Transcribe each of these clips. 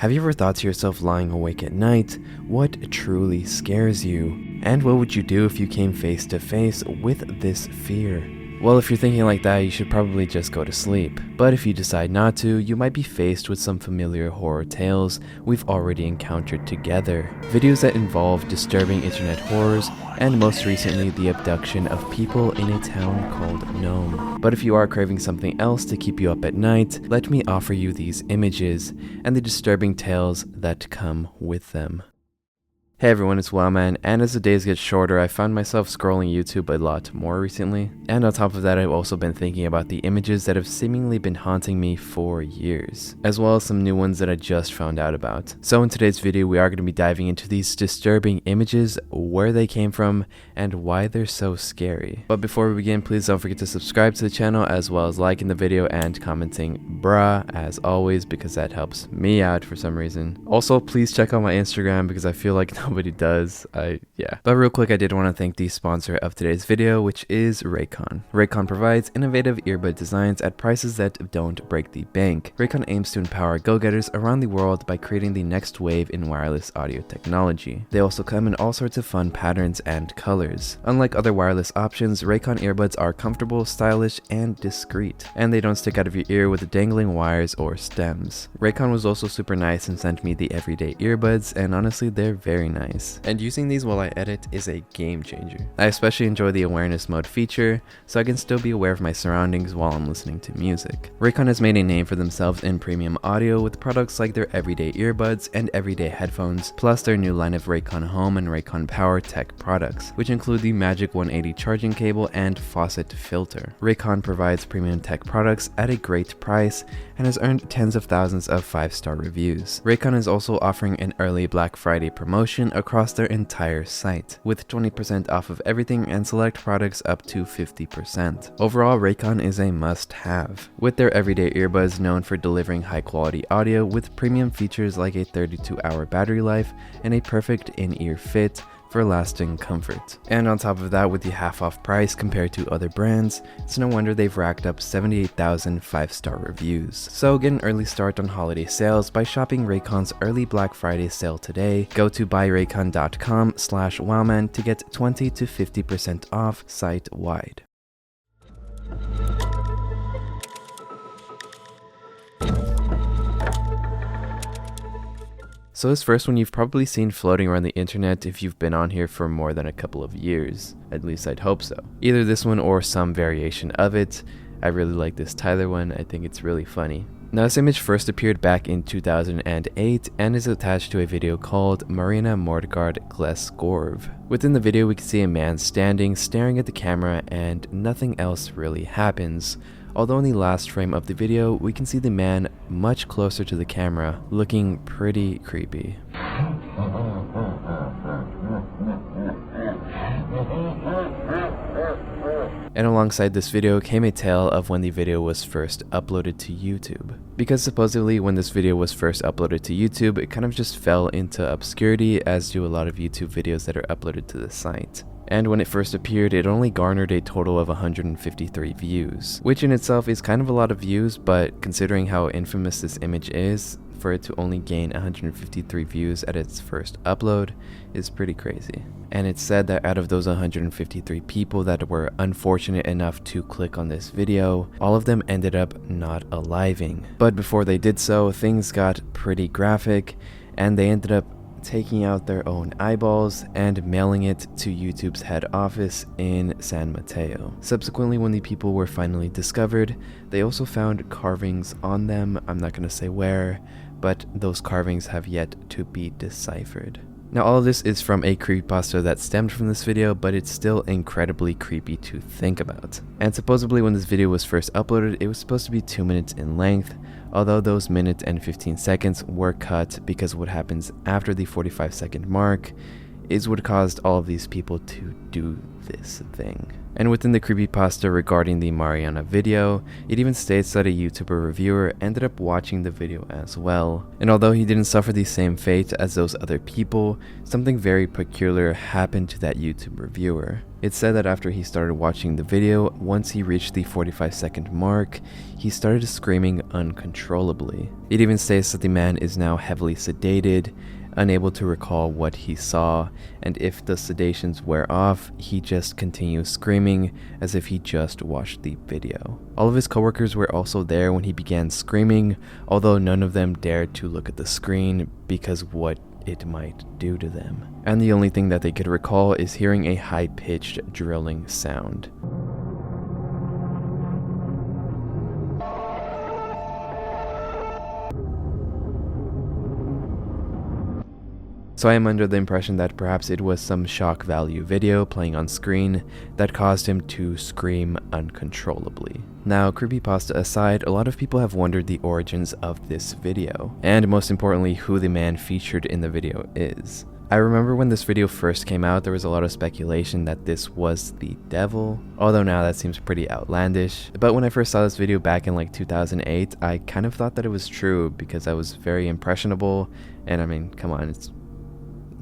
Have you ever thought to yourself lying awake at night, what truly scares you? And what would you do if you came face to face with this fear? Well, if you're thinking like that, you should probably just go to sleep. But if you decide not to, you might be faced with some familiar horror tales we've already encountered together. Videos that involve disturbing internet horrors, and most recently the abduction of people in a town called Nome. But if you are craving something else to keep you up at night, let me offer you these images and the disturbing tales that come with them. Hey everyone, it's Wowman, and as the days get shorter, I found myself scrolling YouTube a lot more recently. And on top of that, I've also been thinking about the images that have seemingly been haunting me for years, as well as some new ones that I just found out about. So in today's video, we are going to be diving into these disturbing images, where they came from, and why they're so scary. But before we begin, please don't forget to subscribe to the channel, as well as liking the video and commenting "bruh" as always, because that helps me out for some reason. Also, please check out my Instagram because I feel like nobody does. But real quick, I did want to thank the sponsor of today's video, which is Raycon. Raycon provides innovative earbud designs at prices that don't break the bank. Raycon aims to empower go-getters around the world by creating the next wave in wireless audio technology. They also come in all sorts of fun patterns and colors. Unlike other wireless options, Raycon earbuds are comfortable, stylish, and discreet, and they don't stick out of your ear with dangling wires or stems. Raycon was also super nice and sent me the everyday earbuds, and honestly, they're very nice. And using these while I edit is a game changer. I especially enjoy the awareness mode feature, so I can still be aware of my surroundings while I'm listening to music. Raycon has made a name for themselves in premium audio with products like their everyday earbuds and everyday headphones, plus their new line of Raycon Home and Raycon Power tech products, which include the Magic 180 charging cable and faucet filter. Raycon provides premium tech products at a great price and has earned tens of thousands of 5-star reviews. Raycon is also offering an early Black Friday promotion across their entire site, with 20% off of everything and select products up to 50%. Overall, Raycon is a must-have, with their everyday earbuds known for delivering high-quality audio with premium features like a 32-hour battery life and a perfect in-ear fit for lasting comfort. And on top of that, with the half-off price compared to other brands, it's no wonder they've racked up 78,000 5-star reviews. So get an early start on holiday sales by shopping Raycon's early Black Friday sale today. Go to buyraycon.com/wowman to get 20 to 50% off site-wide. So this first one you've probably seen floating around the internet if you've been on here for more than a couple of years. At least I'd hope so. Either this one or some variation of it. I really like this Tyler one, I think it's really funny. Now this image first appeared back in 2008 and is attached to a video called Marina Mordgard Glesgorv. Within the video we can see a man standing, staring at the camera, and nothing else really happens. Although in the last frame of the video, we can see the man much closer to the camera, looking pretty creepy. And alongside this video came a tale of when the video was first uploaded to YouTube. Because supposedly when this video was first uploaded to YouTube, it kind of just fell into obscurity, as do a lot of YouTube videos that are uploaded to the site. And when it first appeared, it only garnered a total of 153 views, which in itself is kind of a lot of views, but considering how infamous this image is, for it to only gain 153 views at its first upload is pretty crazy. And it's said that out of those 153 people that were unfortunate enough to click on this video, all of them ended up not aliving. But before they did so, things got pretty graphic, and they ended up taking out their own eyeballs and mailing it to YouTube's head office in San Mateo. Subsequently, when the people were finally discovered, they also found carvings on them. I'm not going to say where, but those carvings have yet to be deciphered. Now all of this is from a creepypasta that stemmed from this video, but it's still incredibly creepy to think about. And supposedly when this video was first uploaded, it was supposed to be 2 minutes in length, although those minute and 15 seconds were cut because what happens after the 45-second mark is what caused all of these people to do this thing. And within the creepypasta regarding the Mariana video, it even states that a YouTuber reviewer ended up watching the video as well. And although he didn't suffer the same fate as those other people, something very peculiar happened to that YouTube reviewer. It's said that after he started watching the video, once he reached the 45-second mark, he started screaming uncontrollably. It even states that the man is now heavily sedated, unable to recall what he saw, and if the sedations wear off, he just continues screaming as if he just watched the video. All of his coworkers were also there when he began screaming, although none of them dared to look at the screen because of what it might do to them. And the only thing that they could recall is hearing a high-pitched drilling sound. So I am under the impression that perhaps it was some shock value video playing on screen that caused him to scream uncontrollably. Now, creepypasta aside, a lot of people have wondered the origins of this video, and most importantly, who the man featured in the video is. I remember when this video first came out, there was a lot of speculation that this was the devil, although now that seems pretty outlandish. But when I first saw this video back in like 2008, I kind of thought that it was true because I was very impressionable, and I mean, come on,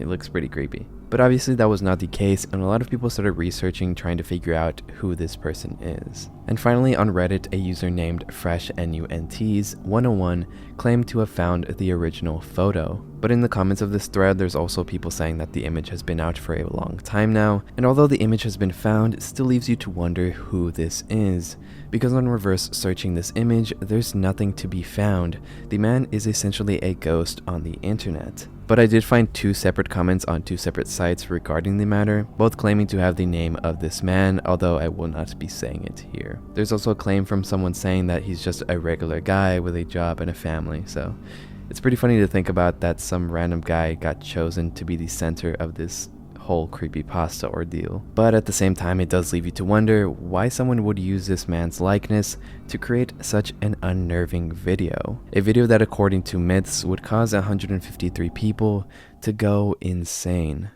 it looks pretty creepy. But obviously that was not the case, and a lot of people started researching trying to figure out who this person is. And finally on Reddit, a user named FreshNUNTs101 claimed to have found the original photo. But in the comments of this thread, there's also people saying that the image has been out for a long time now, and although the image has been found, it still leaves you to wonder who this is. Because on reverse searching this image, there's nothing to be found. The man is essentially a ghost on the internet. But I did find two separate comments on two separate sites regarding the matter, both claiming to have the name of this man, although I will not be saying it here. There's also a claim from someone saying that he's just a regular guy with a job and a family, so it's pretty funny to think about that some random guy got chosen to be the center of this whole creepypasta ordeal. But at the same time, it does leave you to wonder why someone would use this man's likeness to create such an unnerving video. A video that, according to myths, would cause 153 people to go insane.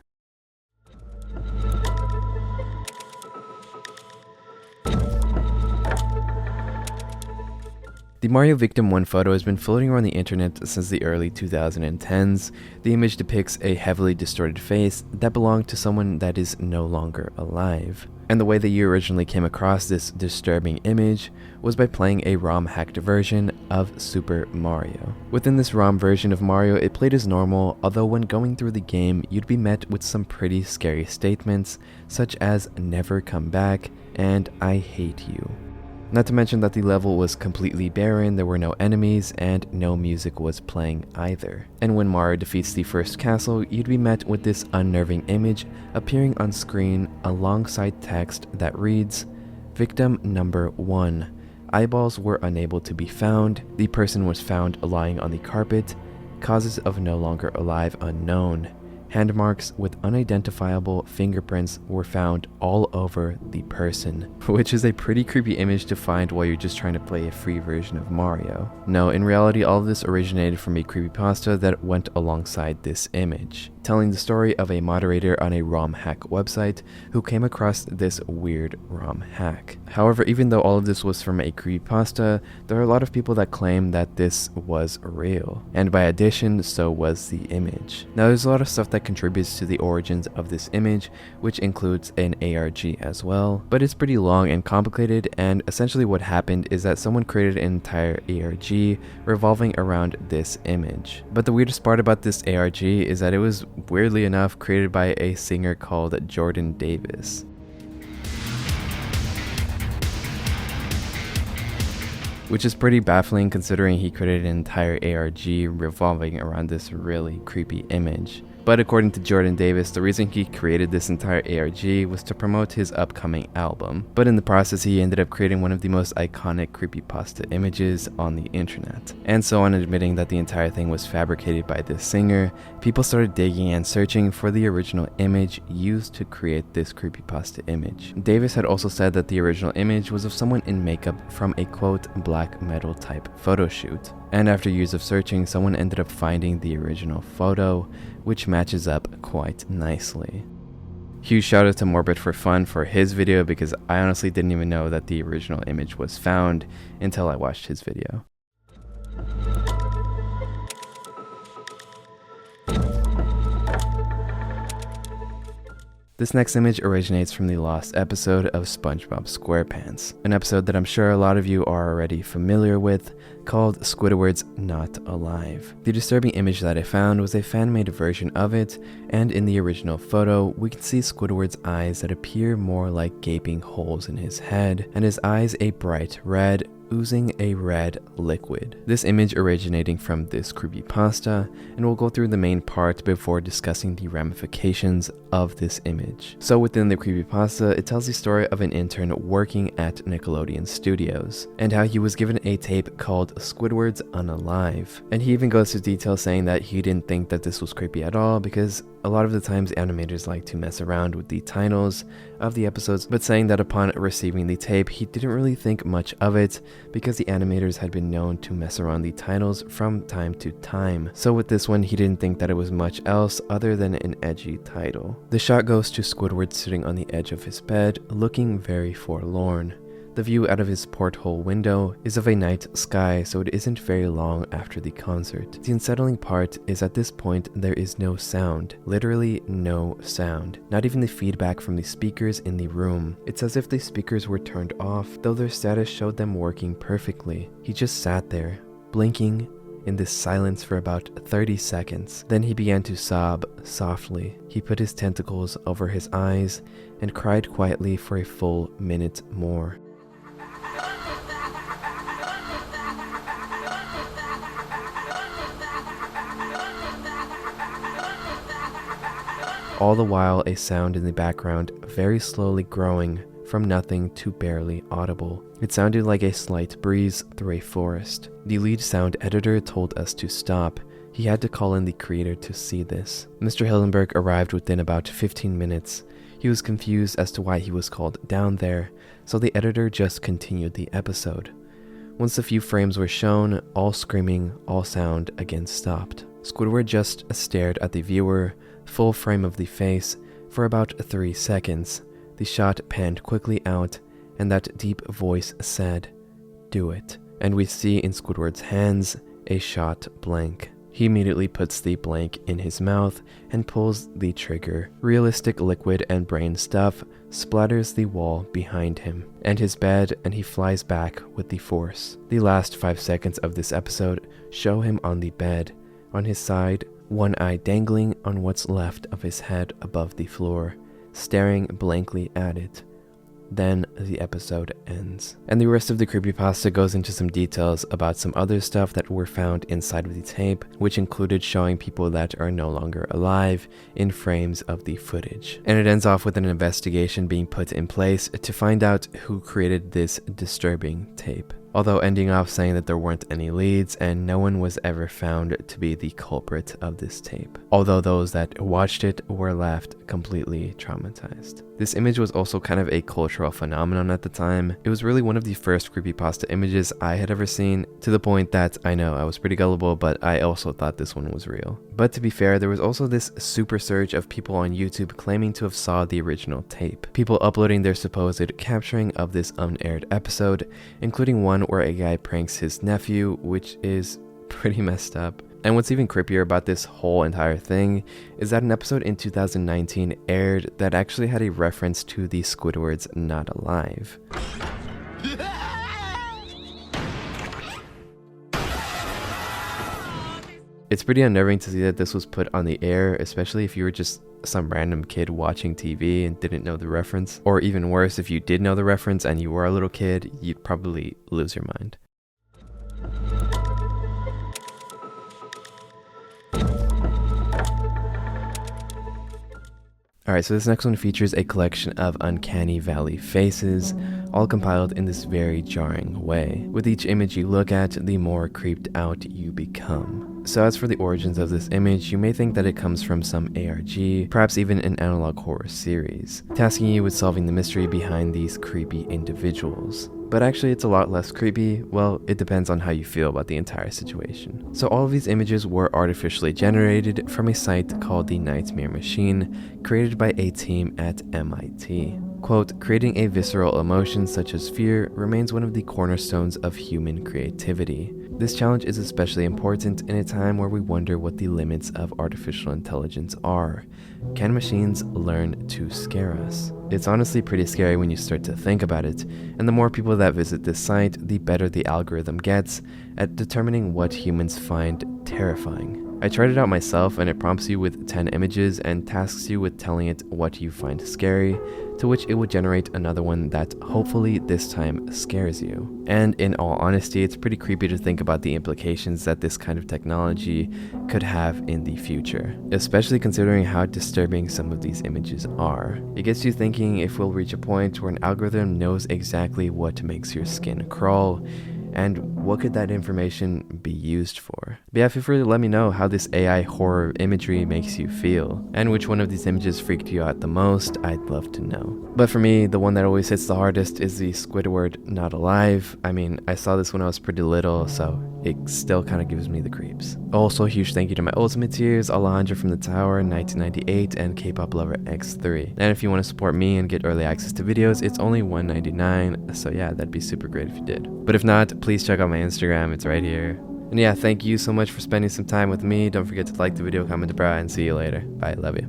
The Mario Victim 1 photo has been floating around the internet since the early 2010s. The image depicts a heavily distorted face that belonged to someone that is no longer alive. And the way that you originally came across this disturbing image was by playing a ROM-hacked version of Super Mario. Within this ROM version of Mario, it played as normal, although when going through the game, you'd be met with some pretty scary statements, such as "never come back" and "I hate you." Not to mention that the level was completely barren, there were no enemies, and no music was playing either. And when Mario defeats the first castle, you'd be met with this unnerving image appearing on screen alongside text that reads, "Victim number 1. Eyeballs were unable to be found. The person was found lying on the carpet. Causes of no longer alive unknown. Hand marks with unidentifiable fingerprints were found all over the person," which is a pretty creepy image to find while you're just trying to play a free version of Mario. No, in reality, all of this originated from a creepypasta that went alongside this image, telling the story of a moderator on a ROM hack website who came across this weird ROM hack. However, even though all of this was from a creepypasta, there are a lot of people that claim that this was real, and by addition, so was the image. Now, there's a lot of stuff that contributes to the origins of this image, which includes an ARG as well, but it's pretty long and complicated, and essentially what happened is that someone created an entire ARG revolving around this image. But the weirdest part about this ARG is that it was, weirdly enough, created by a singer called Jordan Davis. Which is pretty baffling considering he created an entire ARG revolving around this really creepy image. But according to Jordan Davis, the reason he created this entire ARG was to promote his upcoming album. But in the process, he ended up creating one of the most iconic creepypasta images on the internet. And so on admitting that the entire thing was fabricated by this singer, people started digging and searching for the original image used to create this creepypasta image. Davis had also said that the original image was of someone in makeup from a quote black metal type photo shoot. And after years of searching, someone ended up finding the original photo, which matches up quite nicely. Huge shout out to Morbid for Fun for his video, because I honestly didn't even know that the original image was found until I watched his video. This next image originates from the lost episode of SpongeBob SquarePants, an episode that I'm sure a lot of you are already familiar with, called Squidward's Not Alive. The disturbing image that I found was a fan-made version of it, and in the original photo, we can see Squidward's eyes that appear more like gaping holes in his head, and his eyes a bright red, oozing a red liquid. This image originating from this creepypasta, and we'll go through the main part before discussing the ramifications of this image. So within the creepypasta, it tells the story of an intern working at Nickelodeon Studios, and how he was given a tape called Squidward's Unalive. And he even goes to detail saying that he didn't think that this was creepy at all, because a lot of the times animators like to mess around with the titles of the episodes, but saying that upon receiving the tape, he didn't really think much of it because the animators had been known to mess around the titles from time to time. So with this one, he didn't think that it was much else other than an edgy title. The shot goes to Squidward sitting on the edge of his bed, looking very forlorn. The view out of his porthole window is of a night sky, so it isn't very long after the concert. The unsettling part is at this point there is no sound, literally no sound, not even the feedback from the speakers in the room. It's as if the speakers were turned off, though their status showed them working perfectly. He just sat there, blinking in this silence for about 30 seconds. Then he began to sob softly. He put his tentacles over his eyes and cried quietly for a full minute more. All the while, a sound in the background very slowly growing from nothing to barely audible. It sounded like a slight breeze through a forest. The lead sound editor told us to stop. He had to call in the creator to see this. Mr. Hillenberg arrived within about 15 minutes. He was confused as to why he was called down there, so the editor just continued the episode. Once a few frames were shown, all screaming, all sound again stopped. Squidward just stared at the viewer, full frame of the face, for about 3 seconds. The shot panned quickly out, and that deep voice said, "Do it." And we see in Squidward's hands a shot blank. He immediately puts the blank in his mouth and pulls the trigger. Realistic liquid and brain stuff splatters the wall behind him and his bed, and he flies back with the force. The last 5 seconds of this episode show him on the bed, on his side, one eye dangling on what's left of his head above the floor, staring blankly at it. Then the episode ends. And the rest of the creepypasta goes into some details about some other stuff that were found inside of the tape, which included showing people that are no longer alive in frames of the footage. And it ends off with an investigation being put in place to find out who created this disturbing tape, although ending off saying that there weren't any leads and no one was ever found to be the culprit of this tape, although those that watched it were left completely traumatized. This image was also kind of a cultural phenomenon at the time. It was really one of the first creepypasta images I had ever seen, to the point that I know I was pretty gullible, but I also thought this one was real. But to be fair, there was also this super surge of people on YouTube claiming to have saw the original tape. People uploading their supposed capturing of this unaired episode, including one where a guy pranks his nephew, which is pretty messed up. And what's even creepier about this whole entire thing is that an episode in 2019 aired that actually had a reference to the Squidward's Not Alive. It's pretty unnerving to see that this was put on the air, especially if you were just some random kid watching TV and didn't know the reference. Or even worse, if you did know the reference and you were a little kid, you'd probably lose your mind. Alright, so this next one features a collection of Uncanny Valley faces, all compiled in this very jarring way. With each image you look at, the more creeped out you become. So as for the origins of this image, you may think that it comes from some ARG, perhaps even an analog horror series, tasking you with solving the mystery behind these creepy individuals. But actually it's a lot less creepy. Well, it depends on how you feel about the entire situation. So all of these images were artificially generated from a site called the Nightmare Machine, created by a team at MIT. Quote, creating a visceral emotion such as fear remains one of the cornerstones of human creativity. This challenge is especially important in a time where we wonder what the limits of artificial intelligence are. Can machines learn to scare us? It's honestly pretty scary when you start to think about it, and the more people that visit this site, the better the algorithm gets at determining what humans find terrifying. I tried it out myself, and it prompts you with 10 images and tasks you with telling it what you find scary, to which it will generate another one that hopefully this time scares you. And in all honesty, it's pretty creepy to think about the implications that this kind of technology could have in the future, especially considering how disturbing some of these images are. It gets you thinking if we'll reach a point where an algorithm knows exactly what makes your skin crawl, and what could that information be used for? But yeah, feel free to let me know how this AI horror imagery makes you feel, and which one of these images freaked you out the most. I'd love to know. But for me, the one that always hits the hardest is the Squidward Not Alive. I mean, I saw this when I was pretty little, so it still kind of gives me the creeps. Also, a huge thank you to my ultimate tiers, Alejandra from the Tower, 1998, and K-pop lover X3. And if you want to support me and get early access to videos, it's only $1.99, so yeah, that'd be super great if you did. But if not, please check out my Instagram, it's right here. And yeah, thank you so much for spending some time with me. Don't forget to like the video, comment, and see you later. Bye, love you.